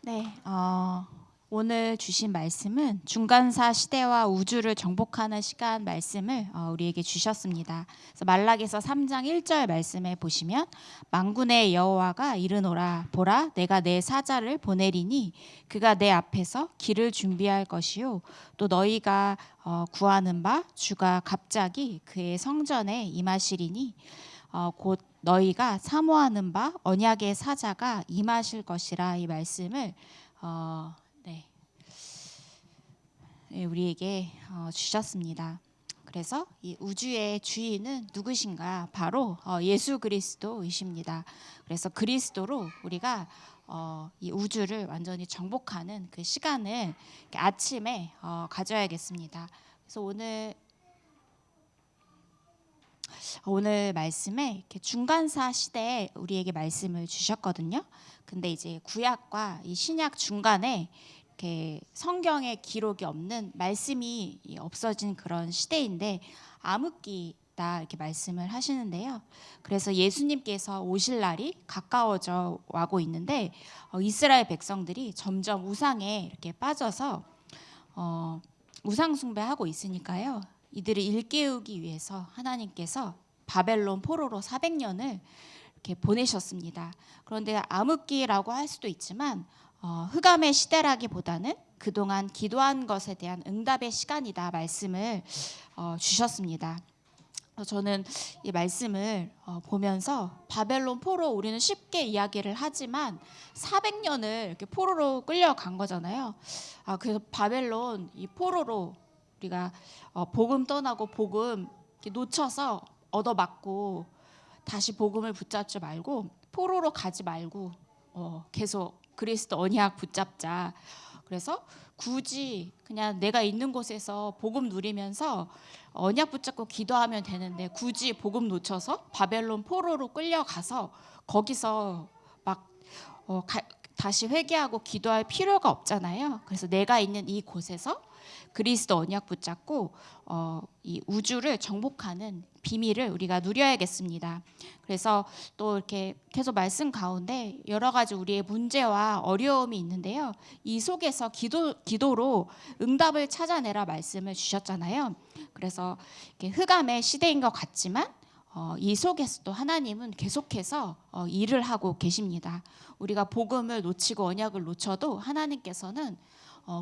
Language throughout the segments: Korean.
네, 오늘 주신 말씀은 중간사 시대와 우주를 정복하는 시간 말씀을 우리에게 주셨습니다. 그래서 말라기서 3장 1절 말씀에 보시면 만군의 여호와가 이르노라 보라 내가 내 사자를 보내리니 그가 내 앞에서 길을 준비할 것이요 또 너희가 구하는 바 주가 갑자기 그의 성전에 임하시리니 곧 너희가 사모하는 바 언약의 사자가 임하실 것이라 이 말씀을 네, 우리에게 주셨습니다. 그래서 이 우주의 주인은 누구신가? 바로 예수 그리스도이십니다. 그래서 그리스도로 우리가 이 우주를 완전히 정복하는 그 시간을 아침에 가져야겠습니다. 그래서 오늘 말씀에 이렇게 중간사 시대에 우리에게 말씀을 주셨거든요. 근데 이제 구약과 이 신약 중간에 이렇게 성경에 기록이 없는 말씀이 없어진 그런 시대인데 암흑기다 이렇게 말씀을 하시는데요. 그래서 예수님께서 오실 날이 가까워져 와고 있는데 이스라엘 백성들이 점점 우상에 이렇게 빠져서 우상 숭배하고 있으니까요. 이들을 일깨우기 위해서 하나님께서 바벨론 포로로 400년을 이렇게 보내셨습니다. 그런데 암흑기라고 할 수도 있지만 흑암의 시대라기보다는 그동안 기도한 것에 대한 응답의 시간이다 말씀을 주셨습니다. 저는 이 말씀을 보면서 바벨론 포로 우리는 쉽게 이야기를 하지만 400년을 이렇게 포로로 끌려간 거잖아요. 그래서 바벨론 이 포로로 우리가 복음 떠나고 복음 이렇게 놓쳐서 얻어맞고 다시 복음을 붙잡지 말고 포로로 가지 말고 계속 그리스도 언약 붙잡자. 그래서 굳이 그냥 내가 있는 곳에서 복음 누리면서 언약 붙잡고 기도하면 되는데 굳이 복음 놓쳐서 바벨론 포로로 끌려가서 거기서 막 다시 회개하고 기도할 필요가 없잖아요. 그래서 내가 있는 이 곳에서 그리스도 언약 붙잡고 이 우주를 정복하는 비밀을 우리가 누려야겠습니다. 그래서 또 이렇게 계속 말씀 가운데 여러 가지 우리의 문제와 어려움이 있는데요. 이 속에서 기도로 응답을 찾아내라 말씀을 주셨잖아요. 그래서 흑암의 시대인 것 같지만 이 속에서도 하나님은 계속해서 일을 하고 계십니다. 우리가 복음을 놓치고 언약을 놓쳐도 하나님께서는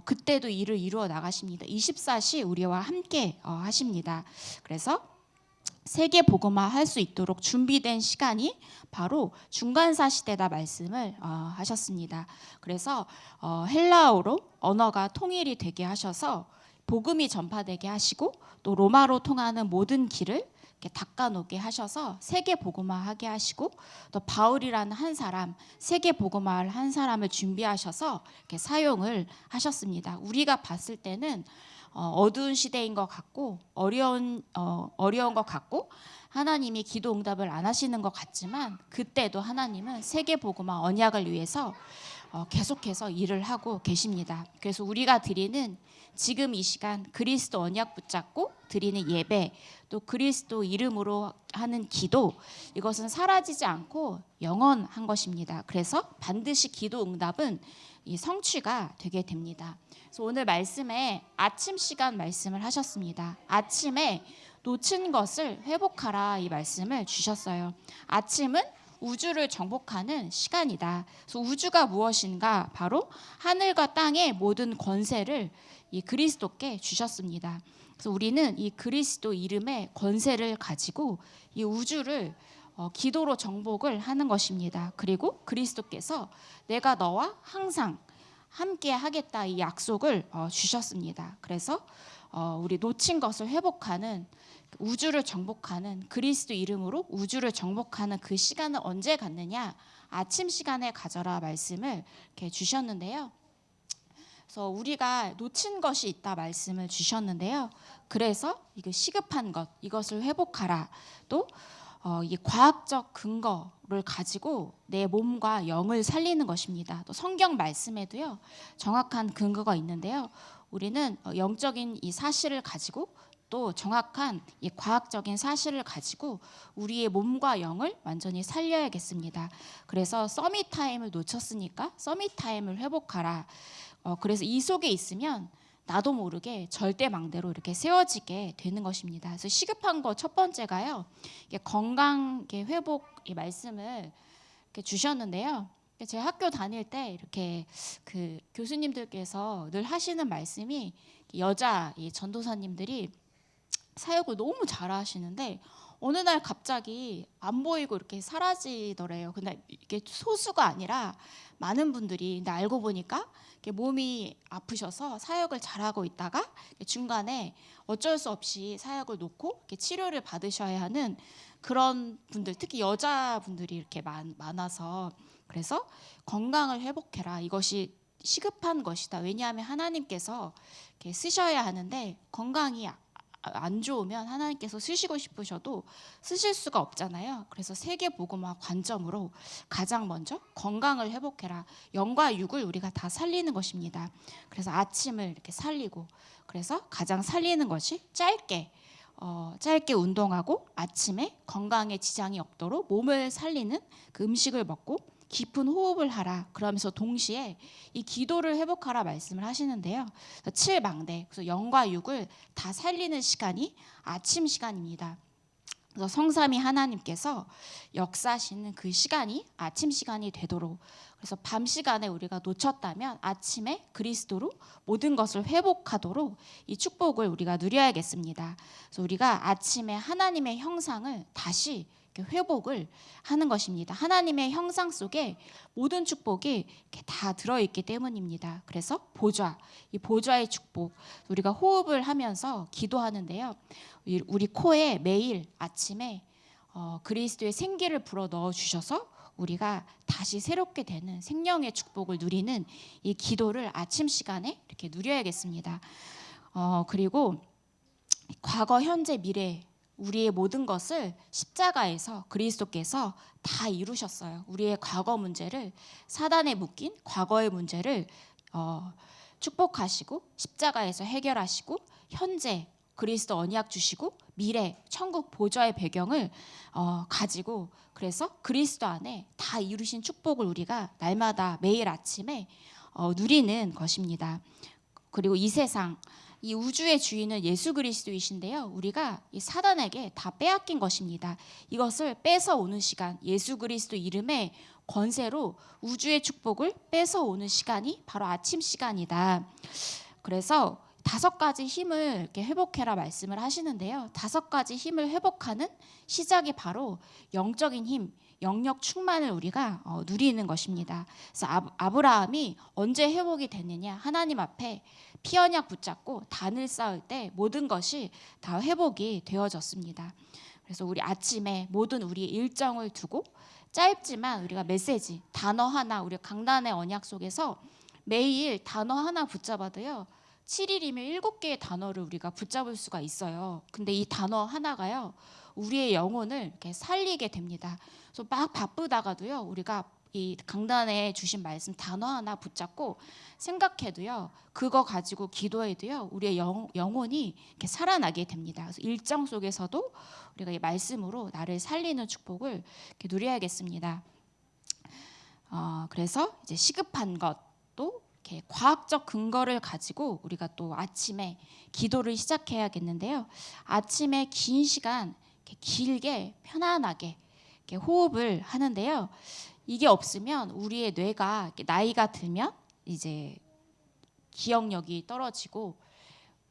그때도 일을 이루어 나가십니다. 24시 우리와 함께 하십니다. 그래서 세계 복음화 할 수 있도록 준비된 시간이 바로 중간사 시대다 말씀을 하셨습니다. 그래서 헬라어로 언어가 통일이 되게 하셔서 복음이 전파되게 하시고 또 로마로 통하는 모든 길을 닦아놓게 하셔서 세계 복음화하게 하시고 또 바울이라는 한 사람 세계 복음화를 한 사람을 준비하셔서 이렇게 사용을 하셨습니다. 우리가 봤을 때는 어두운 시대인 것 같고 어려운 것 같고 하나님이 기도 응답을 안 하시는 것 같지만 그때도 하나님은 세계 복음화 언약을 위해서 계속해서 일을 하고 계십니다. 그래서 우리가 드리는 지금 이 시간 그리스도 언약 붙잡고 드리는 예배 또 그리스도 이름으로 하는 기도 이것은 사라지지 않고 영원한 것입니다. 그래서 반드시 기도 응답은 이 성취가 되게 됩니다. 그래서 오늘 말씀에 아침 시간 말씀을 하셨습니다. 아침에 놓친 것을 회복하라 이 말씀을 주셨어요. 아침은 우주를 정복하는 시간이다. 그래서 우주가 무엇인가? 바로 하늘과 땅의 모든 권세를 이 그리스도께 주셨습니다. 그래서 우리는 이 그리스도 이름의 권세를 가지고 이 우주를 기도로 정복을 하는 것입니다. 그리고 그리스도께서 내가 너와 항상 함께 하겠다 이 약속을 주셨습니다. 그래서 우리 놓친 것을 회복하는 우주를 정복하는 그리스도 이름으로 우주를 정복하는 그 시간을 언제 갖느냐? 아침 시간에 가져라 말씀을 이렇게 주셨는데요. 그래서 우리가 놓친 것이 있다 말씀을 주셨는데요. 그래서 이거 시급한 것 이것을 회복하라. 또 이 과학적 근거를 가지고 내 몸과 영을 살리는 것입니다. 또 성경 말씀에도요 정확한 근거가 있는데요. 우리는 영적인 이 사실을 가지고 또 정확한 이 과학적인 사실을 가지고 우리의 몸과 영을 완전히 살려야겠습니다. 그래서 서밋 타임을 놓쳤으니까 서밋 타임을 회복하라. 그래서 이 속에 있으면 나도 모르게 절대망대로 이렇게 세워지게 되는 것입니다. 그래서 시급한 거 첫 번째가요. 건강 회복 이 말씀을 이렇게 주셨는데요. 제가 학교 다닐 때 이렇게 그 교수님들께서 늘 하시는 말씀이 여자 이 전도사님들이 사역을 너무 잘하시는데 어느 날 갑자기 안 보이고 이렇게 사라지더래요. 근데 이게 소수가 아니라 많은 분들이, 근데 알고 보니까 몸이 아프셔서 사역을 잘하고 있다가 중간에 어쩔 수 없이 사역을 놓고 치료를 받으셔야 하는 그런 분들, 특히 여자분들이 이렇게 많아서, 그래서 건강을 회복해라. 이것이 시급한 것이다. 왜냐하면 하나님께서 이렇게 쓰셔야 하는데 건강이 안 좋으면 하나님께서 쓰시고 싶으셔도 쓰실 수가 없잖아요. 그래서 세계복음화 관점으로 가장 먼저 건강을 회복해라. 영과 육을 우리가 다 살리는 것입니다. 그래서 아침을 이렇게 살리고, 그래서 가장 살리는 것이 짧게 운동하고 아침에 건강에 지장이 없도록 몸을 살리는 그 음식을 먹고 깊은 호흡을 하라. 그러면서 동시에 이 기도를 회복하라 말씀을 하시는데요. 7망대, 그래서 영과 육을 다 살리는 시간이 아침 시간입니다. 그래서 성삼위 하나님께서 역사하시는 그 시간이 아침 시간이 되도록, 그래서 밤 시간에 우리가 놓쳤다면 아침에 그리스도로 모든 것을 회복하도록 이 축복을 우리가 누려야겠습니다. 그래서 우리가 아침에 하나님의 형상을 다시 회복을 하는 것입니다. 하나님의 형상 속에 모든 축복이 이렇게 다 들어있기 때문입니다. 그래서 이 보좌의 축복, 우리가 호흡을 하면서 기도하는데요. 우리 코에 매일 아침에 그리스도의 생기를 불어 넣어 주셔서 우리가 다시 새롭게 되는 생명의 축복을 누리는 이 기도를 아침 시간에 이렇게 누려야겠습니다. 그리고 과거, 현재, 미래 우리의 모든 것을 십자가에서 그리스도께서 다 이루셨어요. 우리의 과거 문제를, 사단에 묶인 과거의 문제를 축복하시고 십자가에서 해결하시고, 현재 그리스도 언약 주시고, 미래 천국 보좌의 배경을 가지고, 그래서 그리스도 안에 다 이루신 축복을 우리가 날마다 매일 아침에 누리는 것입니다. 그리고 이 세상, 이 우주의 주인은 예수 그리스도이신데요. 우리가 이 사단에게 다 빼앗긴 것입니다. 이것을 뺏어오는 시간, 예수 그리스도 이름의 권세로 우주의 축복을 뺏어오는 시간이 바로 아침 시간이다. 그래서 5가지 힘을 이렇게 회복해라 말씀을 하시는데요. 5가지 힘을 회복하는 시작이 바로 영적인 힘, 영역 충만을 우리가 누리는 것입니다. 그래서 아브라함이 언제 회복이 됐느냐? 하나님 앞에 피 언약 붙잡고 단을 쌓을 때 모든 것이 다 회복이 되어졌습니다. 그래서 우리 아침에 모든 우리의 일정을 두고 짧지만 우리가 메시지, 단어 하나, 우리 강단의 언약 속에서 매일 단어 하나 붙잡아도요, 7일이면 7개의 단어를 우리가 붙잡을 수가 있어요. 근데 이 단어 하나가요, 우리의 영혼을 이렇게 살리게 됩니다. 그래서 막 바쁘다가도요, 우리가 이 강단에 주신 말씀 단어 하나 붙잡고 생각해도요, 그거 가지고 기도해도요, 우리의 영혼이 이렇게 살아나게 됩니다. 그래서 일정 속에서도 우리가 이 말씀으로 나를 살리는 축복을 이렇게 누려야겠습니다. 그래서 이제 시급한 것도 이렇게 과학적 근거를 가지고 우리가 또 아침에 기도를 시작해야겠는데요. 아침에 긴 시간 이렇게 길게 편안하게 이렇게 호흡을 하는데요. 이게 없으면 우리의 뇌가 나이가 들면 이제 기억력이 떨어지고,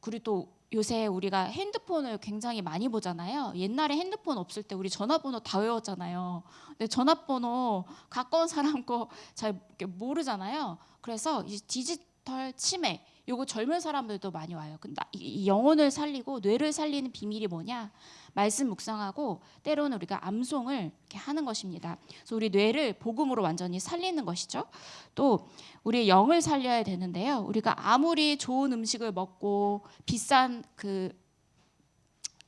그리고 또 요새 우리가 핸드폰을 굉장히 많이 보잖아요. 옛날에 핸드폰 없을 때 우리 전화번호 다 외웠잖아요. 근데 전화번호 가까운 사람 거 잘 모르잖아요. 그래서 이 디지털 치매, 요거 젊은 사람들도 많이 와요. 근데 이 영혼을 살리고 뇌를 살리는 비밀이 뭐냐? 말씀 묵상하고 때로는 우리가 암송을 이렇게 하는 것입니다. 그래서 우리 뇌를 복음으로 완전히 살리는 것이죠. 또 우리 영을 살려야 되는데요. 우리가 아무리 좋은 음식을 먹고 비싼 그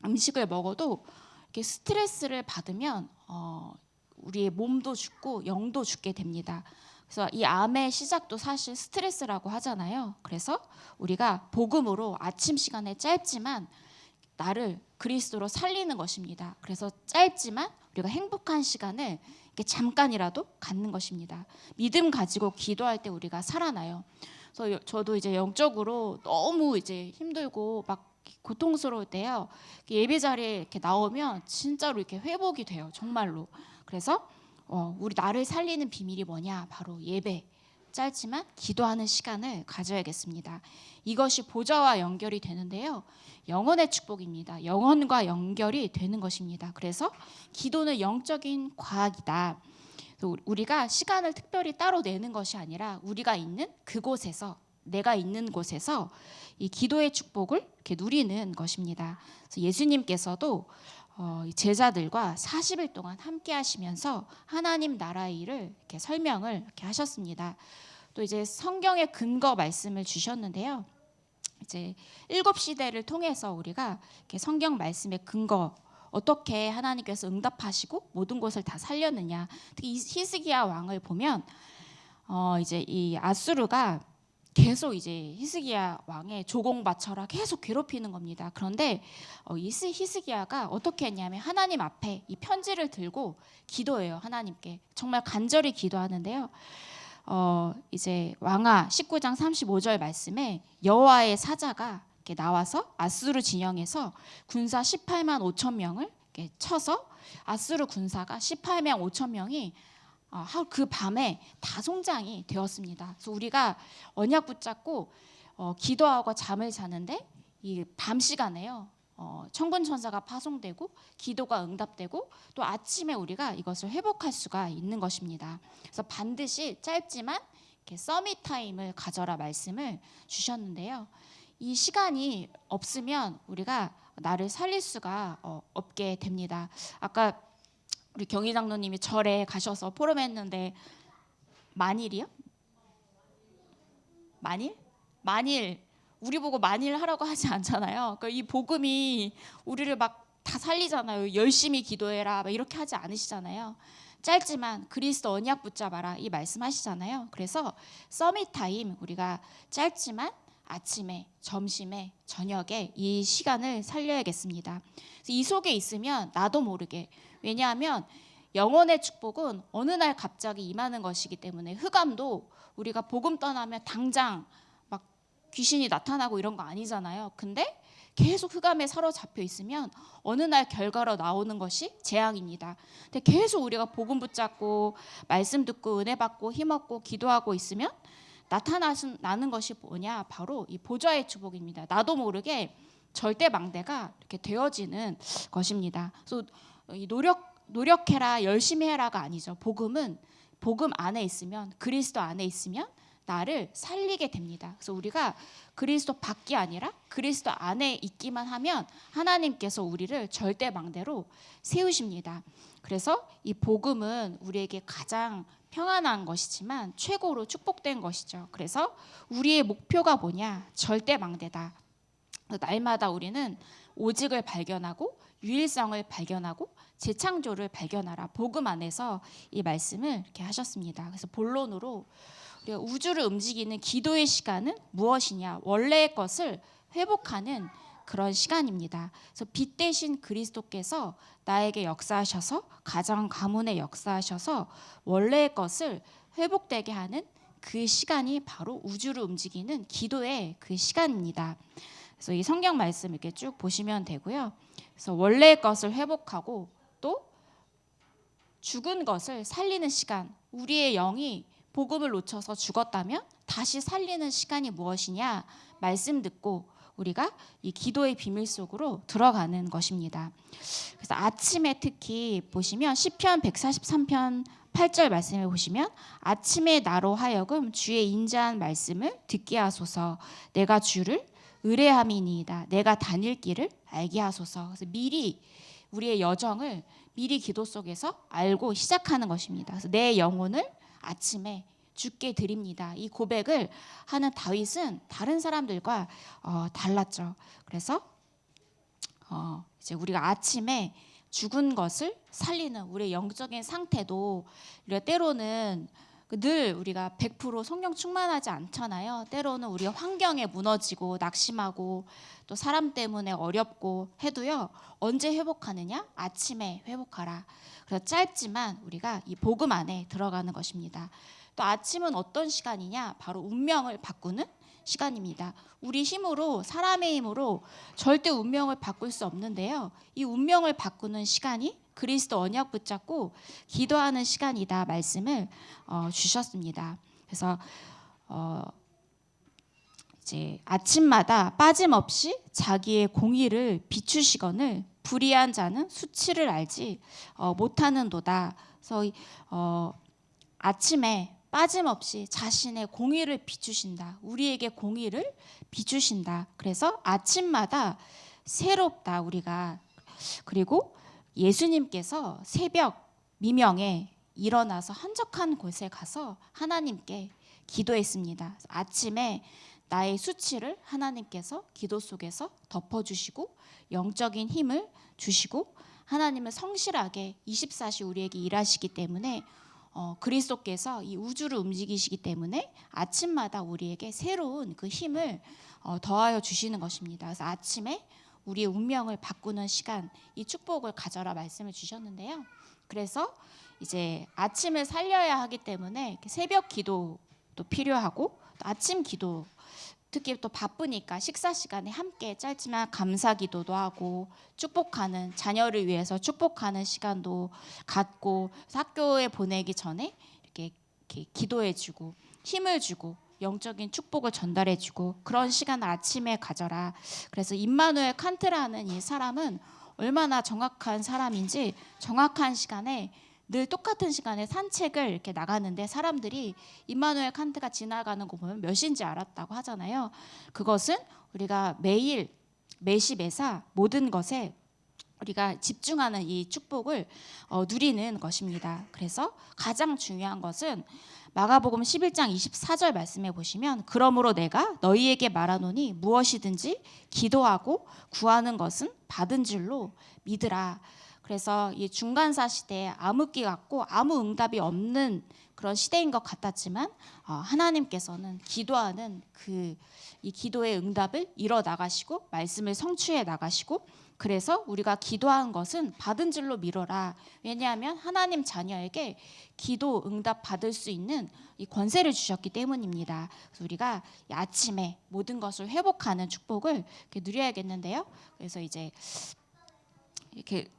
음식을 먹어도 이렇게 스트레스를 받으면 우리의 몸도 죽고 영도 죽게 됩니다. 그래서 이 암의 시작도 사실 스트레스라고 하잖아요. 그래서 우리가 복음으로 아침 시간에 짧지만 나를 그리스도로 살리는 것입니다. 그래서 짧지만 우리가 행복한 시간을 이렇게 잠깐이라도 갖는 것입니다. 믿음 가지고 기도할 때 우리가 살아나요. 그래서 저도 이제 영적으로 너무 이제 힘들고 막 고통스러울 때요, 예배 자리에 이렇게 나오면 진짜로 이렇게 회복이 돼요, 정말로. 그래서 우리 나를 살리는 비밀이 뭐냐? 바로 예배. 짧지만 기도하는 시간을 가져야겠습니다. 이것이 보좌와 연결이 되는데요, 영혼의 축복입니다. 영혼과 연결이 되는 것입니다. 그래서 기도는 영적인 과학이다. 우리가 시간을 특별히 따로 내는 것이 아니라 우리가 있는 그곳에서, 내가 있는 곳에서 이 기도의 축복을 이렇게 누리는 것입니다. 그래서 예수님께서도 제자들과 40일 동안 함께 하시면서 하나님 나라의 일을 이렇게 설명을 이렇게 하셨습니다. 또 이제 성경의 근거 말씀을 주셨는데요, 이제 7시대를 통해서 우리가 이렇게 성경 말씀의 근거, 어떻게 하나님께서 응답하시고 모든 것을 다 살렸느냐. 특히 히스기야 왕을 보면 이제 이 아수르가 계속 이제 히스기야 왕의 조공바쳐라 계속 괴롭히는 겁니다. 그런데 이 히스기야가 어떻게 했냐면 하나님 앞에 이 편지를 들고 기도해요. 하나님께 정말 간절히 기도하는데요, 이제 왕하 19장 35절 말씀에 여호와의 사자가 이렇게 나와서 아수르 진영에서 군사 18만 5천 명을 이렇게 쳐서 아수르 군사가 18만 5천 명이 그 밤에 다 송장이 되었습니다. 그래서 우리가 언약 붙잡고 기도하고 잠을 자는데 이 밤 시간에요, 천군 천사가 파송되고 기도가 응답되고 또 아침에 우리가 이것을 회복할 수가 있는 것입니다. 그래서 반드시 짧지만 이렇게 서밋 타임을 가져라 말씀을 주셨는데요, 이 시간이 없으면 우리가 나를 살릴 수가 없게 됩니다. 아까 우리 경희 장로님이 절에 가셔서 포럼했는데 만일이요? 만일 우리 보고 만일 하라고 하지 않잖아요. 그러니까 이 복음이 우리를 막 다 살리잖아요. 열심히 기도해라 막 이렇게 하지 않으시잖아요. 짧지만 그리스도 언약 붙잡아라 이 말씀하시잖아요. 그래서 서밋 타임, 우리가 짧지만 아침에, 점심에, 저녁에 이 시간을 살려야겠습니다. 이 속에 있으면 나도 모르게, 왜냐하면 영혼의 축복은 어느 날 갑자기 임하는 것이기 때문에, 흑암도 우리가 복음 떠나면 당장 막 귀신이 나타나고 이런 거 아니잖아요. 근데 계속 흑암에 사로잡혀 있으면 어느 날 결과로 나오는 것이 재앙입니다. 근데 계속 우리가 복음 붙잡고 말씀 듣고 은혜 받고 힘없고 기도하고 있으면 나타나는 것이 뭐냐? 바로 이 보좌의 축복입니다. 나도 모르게 절대 망대가 이렇게 되어지는 것입니다. 그래서 이 노력해라, 열심히 해라가 아니죠. 복음은 복음 안에 있으면, 그리스도 안에 있으면 나를 살리게 됩니다. 그래서 우리가 그리스도 밖이 아니라 그리스도 안에 있기만 하면 하나님께서 우리를 절대 망대로 세우십니다. 그래서 이 복음은 우리에게 가장 평안한 것이지만 최고로 축복된 것이죠. 그래서 우리의 목표가 뭐냐? 절대 망대다. 날마다 우리는 오직을 발견하고 유일성을 발견하고 재창조를 발견하라. 복음 안에서 이 말씀을 이렇게 하셨습니다. 그래서 본론으로 우리가 우주를 움직이는 기도의 시간은 무엇이냐? 원래의 것을 회복하는 그런 시간입니다. 그래서 빛 대신 그리스도께서 나에게 역사하셔서, 가정 가문에 역사하셔서 원래의 것을 회복되게 하는 그 시간이 바로 우주를 움직이는 기도의 그 시간입니다. 그래서 이 성경 말씀 이렇게 쭉 보시면 되고요. 그래서 원래의 것을 회복하고 또 죽은 것을 살리는 시간, 우리의 영이 복음을 놓쳐서 죽었다면 다시 살리는 시간이 무엇이냐? 말씀 듣고 우리가 이 기도의 비밀 속으로 들어가는 것입니다. 그래서 아침에 특히 보시면 시편 143편 8절 말씀을 보시면 아침에 나로 하여금 주의 인자한 말씀을 듣게 하소서. 내가 주를 의뢰함이니이다. 내가 다닐 길을 알게 하소서. 그래서 미리 우리의 여정을 미리 기도 속에서 알고 시작하는 것입니다. 그래서 내 영혼을 아침에 주께 드립니다. 이 고백을 하는 다윗은 다른 사람들과 달랐죠. 그래서 이제 우리가 아침에 죽은 것을 살리는 우리의 영적인 상태도 우리가 때로는 늘 우리가 100% 성령 충만하지 않잖아요. 때로는 우리가 환경에 무너지고 낙심하고 또 사람 때문에 어렵고 해도요. 언제 회복하느냐? 아침에 회복하라. 그래서 짧지만 우리가 이 복음 안에 들어가는 것입니다. 또 아침은 어떤 시간이냐? 바로 운명을 바꾸는 시간입니다. 우리 힘으로, 사람의 힘으로 절대 운명을 바꿀 수 없는데요. 이 운명을 바꾸는 시간이 그리스도 언약 붙잡고 기도하는 시간이다 말씀을 주셨습니다. 그래서 이제 아침마다 빠짐없이 자기의 공의를 비추시거늘 불의한 자는 수치를 알지 못하는도다. 그래서 아침에 빠짐없이 자신의 공의를 비추신다. 우리에게 공의를 비추신다. 그래서 아침마다 새롭다 우리가. 그리고 예수님께서 새벽 미명에 일어나서 한적한 곳에 가서 하나님께 기도했습니다. 아침에 나의 수치를 하나님께서 기도 속에서 덮어주시고 영적인 힘을 주시고 하나님은 성실하게 24시 우리에게 일하시기 때문에 그리스도께서 이 우주를 움직이시기 때문에 아침마다 우리에게 새로운 그 힘을 더하여 주시는 것입니다. 그래서 아침에 우리의 운명을 바꾸는 시간, 이 축복을 가져라 말씀을 주셨는데요. 그래서 이제 아침을 살려야 하기 때문에 새벽 기도도 필요하고 또 아침 기도, 특히 또 바쁘니까 식사 시간에 함께 짧지만 감사 기도도 하고 축복하는 자녀를 위해서 축복하는 시간도 갖고 학교에 보내기 전에 이렇게 기도해주고 힘을 주고 영적인 축복을 전달해주고 그런 시간을 아침에 가져라. 그래서 임마누엘 칸트라는 이 사람은 얼마나 정확한 사람인지 정확한 시간에 늘 똑같은 시간에 산책을 이렇게 나가는데 사람들이 임마누엘 칸트가 지나가는 거 보면 몇 시인지 알았다고 하잖아요. 그것은 우리가 매일 매시 매사 모든 것에 우리가 집중하는 이 축복을 누리는 것입니다. 그래서 가장 중요한 것은 마가복음 11장 24절 말씀해 보시면 그러므로 내가 너희에게 말하노니 무엇이든지 기도하고 구하는 것은 받은 줄로 믿으라. 그래서 이 중간사 시대에 암흑기 같고 아무 응답이 없는 그런 시대인 것 같았지만 하나님께서는 기도하는 이 기도의 응답을 이뤄 나가시고 말씀을 성취해 나가시고 그래서 우리가 기도한 것은 받은 줄로 미뤄라. 왜냐하면 하나님 자녀에게 기도 응답 받을 수 있는 이 권세를 주셨기 때문입니다. 그래서 우리가 아침에 모든 것을 회복하는 축복을 이렇게 누려야겠는데요. 그래서 이제 이렇게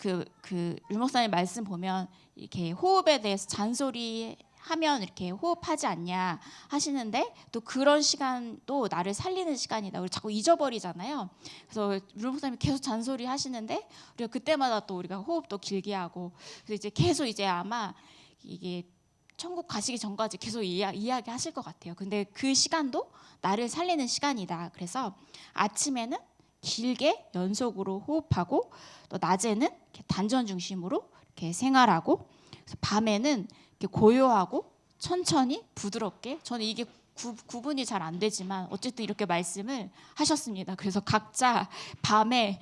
율 목사님 말씀 보면 이렇게 호흡에 대해서 잔소리 하면 이렇게 호흡하지 않냐 하시는데 또 그런 시간도 나를 살리는 시간이다. 우리 자꾸 잊어버리잖아요. 그래서 율 목사님이 계속 잔소리 하시는데 우리가 그때마다 또 우리가 호흡도 길게 하고 그래서 이제 계속 이제 아마 이게 천국 가시기 전까지 계속 이야기 하실 것 같아요. 근데 그 시간도 나를 살리는 시간이다. 그래서 아침에는 길게 연속으로 호흡하고 또 낮에는 이렇게 단전 중심으로 이렇게 생활하고 그래서 밤에는 이렇게 고요하고 천천히 부드럽게 저는 이게 구분이 잘 안 되지만 어쨌든 이렇게 말씀을 하셨습니다. 그래서 각자 밤에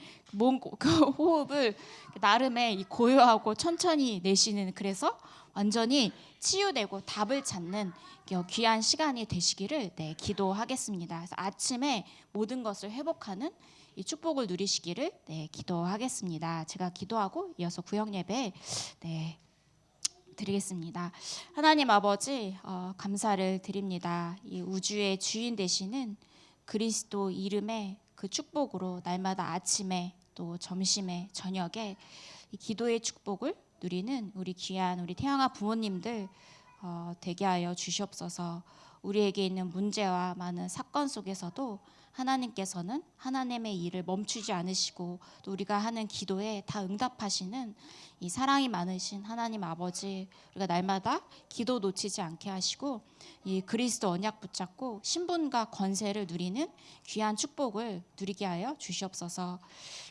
그 호흡을 나름의 이 고요하고 천천히 내쉬는 그래서 완전히 치유되고 답을 찾는 귀한 시간이 되시기를 기도하겠습니다. 그래서 아침에 모든 것을 회복하는 이 축복을 누리시기를 기도하겠습니다. 제가 기도하고 이어서 구역 예배 드리겠습니다. 하나님 아버지 감사를 드립니다. 이 우주의 주인 되시는 그리스도 이름의 그 축복으로 날마다 아침에 또 점심에 저녁에 이 기도의 축복을 누리는 우리 귀한 우리 태양아 부모님들 되게 하여 주시옵소서. 우리에게 있는 문제와 많은 사건 속에서도 하나님께서는 하나님의 일을 멈추지 않으시고 또 우리가 하는 기도에 다 응답하시는 이 사랑이 많으신 하나님 아버지 우리가 날마다 기도 놓치지 않게 하시고 이 그리스도 언약 붙잡고 신분과 권세를 누리는 귀한 축복을 누리게 하여 주시옵소서.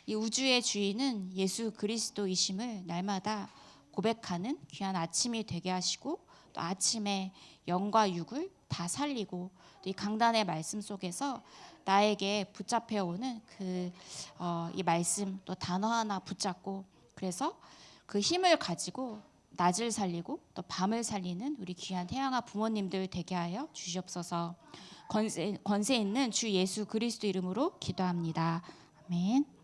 이 우주의 주인은 예수 그리스도이심을 날마다 고백하는 귀한 아침이 되게 하시고 또 아침에 영과 육을 다 살리고 또 이 강단의 말씀 속에서 나에게 붙잡혀 오는 이 말씀 또 단어 하나 붙잡고 그래서 그 힘을 가지고 낮을 살리고 또 밤을 살리는 우리 귀한 태양아 부모님들 되게 하여 주시옵소서. 권세 있는 주 예수 그리스도 이름으로 기도합니다. 아멘.